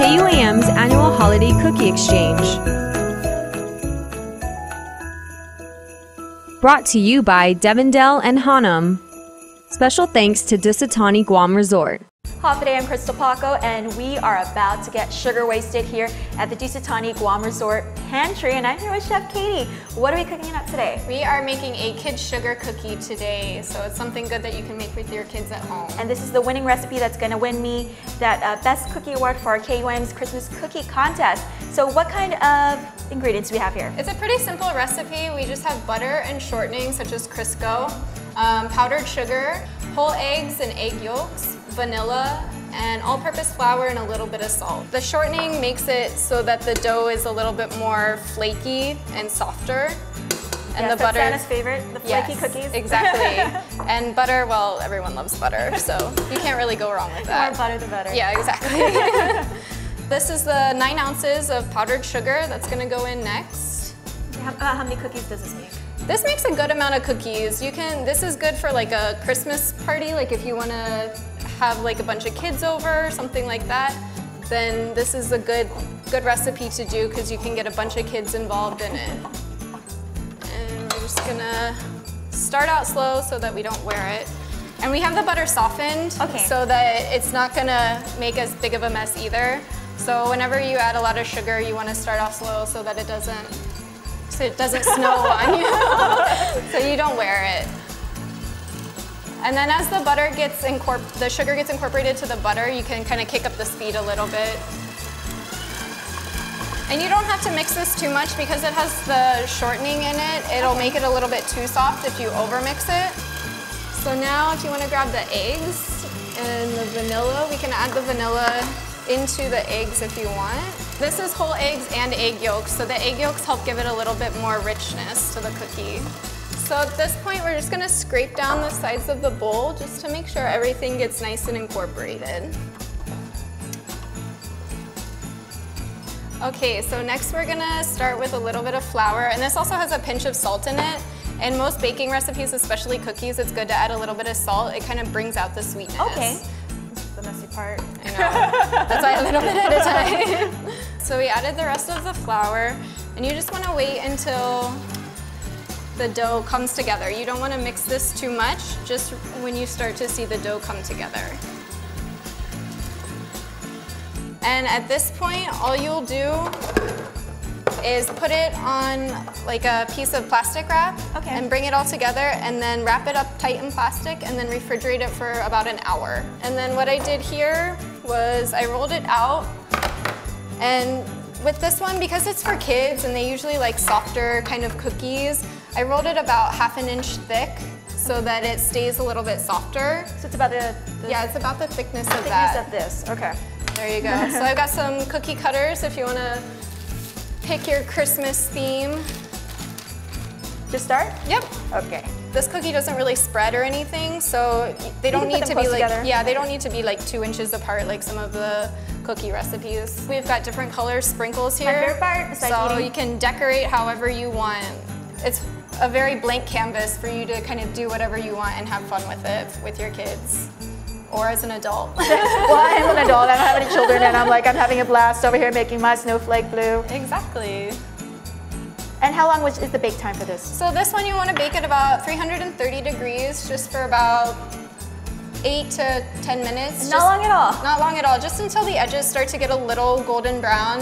KUAM's annual holiday cookie exchange. Brought to you by Devondale and Hanum. Special thanks to Dusit Thani Guam Resort. Hi, today I'm Krystal Paco, and we are about to get sugar wasted here at the Dusit Thani Guam Resort Pantry, and I'm here with Chef Katie. What are we cooking up today? We are making a kid sugar cookie today, so it's something good that you can make with your kids at home. And this is the winning recipe that's going to win me that Best Cookie Award for our KUAM's Christmas Cookie Contest. So what kind of ingredients do we have here? It's a pretty simple recipe. We just have butter and shortening, such as Crisco, powdered sugar, whole eggs and egg yolks, vanilla, and all-purpose flour and a little bit of salt. The shortening makes it so that the dough is a little bit more flaky and softer. And yes, the butter, Santa's favorite, the flaky cookies. Exactly. And butter, well, everyone loves butter, so you can't really go wrong with that. More butter the better. Yeah, exactly. This is the 9 ounces of powdered sugar that's gonna go in next. How many cookies does this make? This makes a good amount of cookies. This is good for like a Christmas party, like if you wanna have like a bunch of kids over, something like that, then this is a good recipe to do because you can get a bunch of kids involved in it. And we're just gonna start out slow so that we don't wear it. And we have the butter softened so that it's not gonna make as big of a mess either. So whenever you add a lot of sugar, you wanna start off slow so that it doesn't snow on you, so you don't wear it. And then as the sugar gets incorporated to the butter, you can kind of kick up the speed a little bit. And you don't have to mix this too much because it has the shortening in it. It'll make it a little bit too soft if you overmix it. So now if you want to grab the eggs and the vanilla, we can add the vanilla into the eggs if you want. This is whole eggs and egg yolks, so the egg yolks help give it a little bit more richness to the cookie. So at this point, we're just gonna scrape down the sides of the bowl just to make sure everything gets nice and incorporated. Okay, so next we're gonna start with a little bit of flour, and this also has a pinch of salt in it. In most baking recipes, especially cookies, it's good to add a little bit of salt. It kind of brings out the sweetness. Okay. This is the messy part. I know. That's why a little bit at a time. So we added the rest of the flour, and you just wanna wait until the dough comes together. You don't want to mix this too much, just when you start to see the dough come together. And at this point, all you'll do is put it on like a piece of plastic wrap and bring it all together, and then wrap it up tight in plastic and then refrigerate it for about an hour. And then what I did here was I rolled it out, and with this one, because it's for kids and they usually like softer kind of cookies, I rolled it about 1/2 inch thick so that it stays a little bit softer. So it's about yeah, it's about the thickness of that. Thickness of this, okay. There you go. So I've got some cookie cutters if you want to pick your Christmas theme. Just start? Yep. Okay. This cookie doesn't really spread or anything, so they don't need to be like they don't need to be like 2 inches apart like some of the cookie recipes. We've got different color sprinkles here. My favorite part besides so eating. You can decorate however you want. It's a very blank canvas for you to kind of do whatever you want and have fun with it with your kids. Or as an adult. Well, I am an adult, I don't have any children, and I'm having a blast over here making my snowflake blue. Exactly. And how long is the bake time for this? So this one you want to bake at about 330 degrees, just for about 8 to 10 minutes. Not long at all. Not long at all, just until the edges start to get a little golden brown.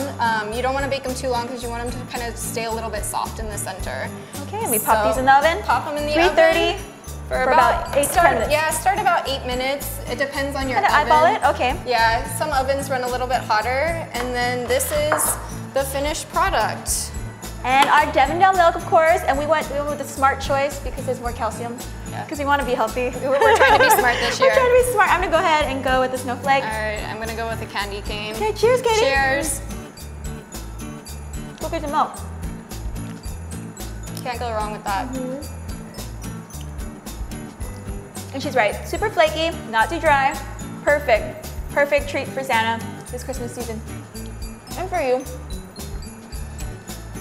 You don't want to bake them too long because you want them to kind of stay a little bit soft in the center. Okay, and we pop these in the oven? Pop them in the 330 oven. For about 8 to 10 minutes. Yeah, start about 8 minutes. It depends on your oven. Eyeball it? Okay. Yeah, some ovens run a little bit hotter. And then this is the finished product. And our Devondale milk, of course, and we went with the smart choice because there's more calcium. Because we want to be healthy. We're trying to be smart this year. We're trying to be smart. I'm going to go ahead and go with the snowflake. All right, I'm going to go with a candy cane. Okay, cheers, Katie. Cheers. Cookies and milk. Can't go wrong with that. And she's right. Super flaky, not too dry. Perfect. Perfect treat for Santa this Christmas season. And for you.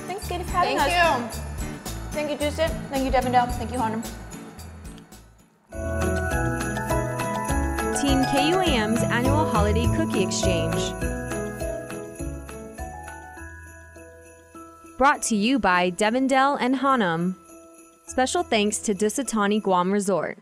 Thanks, Katie, for having us. Thank you. Thank you, Dusit. Thank you, Devondale. Thank you, Hanum. Team KUAM's annual holiday cookie exchange. Brought to you by Devondale and Hanum. Special thanks to Dusit Thani Guam Resort.